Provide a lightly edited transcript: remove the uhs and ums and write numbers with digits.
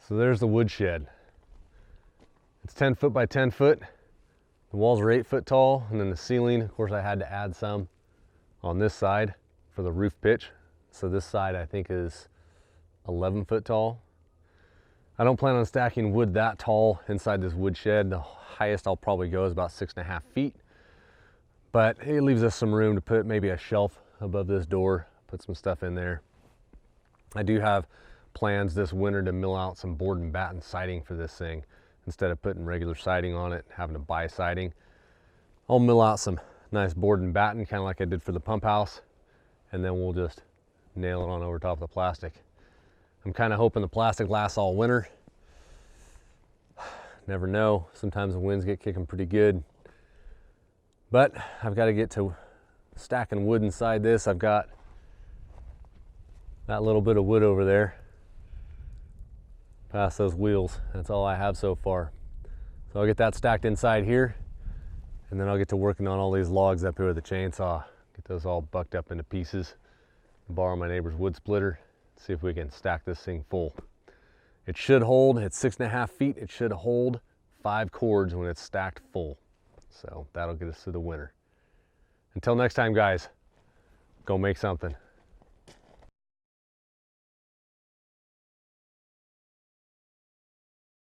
So there's the woodshed. It's 10 foot by 10 foot. The walls are 8 foot tall, and then the ceiling, of course, I had to add some on this side for the roof pitch. So this side I think is 11 foot tall. I don't plan on stacking wood that tall inside this woodshed. The highest I'll probably go is about 6.5 feet. But it leaves us some room to put maybe a shelf above this door, put some stuff in there. I do have plans this winter to mill out some board and batten siding for this thing. Instead of putting regular siding on it, having to buy siding, I'll mill out some nice board and batten, kind of like I did for the pump house, and then we'll just nail it on over top of the plastic. I'm kind of hoping the plastic lasts all winter. Never know, sometimes the winds get kicking pretty good. But I've got to get to stacking wood inside this. I've got that little bit of wood over there past those wheels. That's all I have so far. So I'll get that stacked inside here, and then I'll get to working on all these logs up here with the chainsaw. Get those all bucked up into pieces, borrow my neighbor's wood splitter, see if we can stack this thing full. It should hold, it's 6.5 feet, it should hold 5 cords when it's stacked full. So that'll get us through the winter. Until next time, guys, go make something.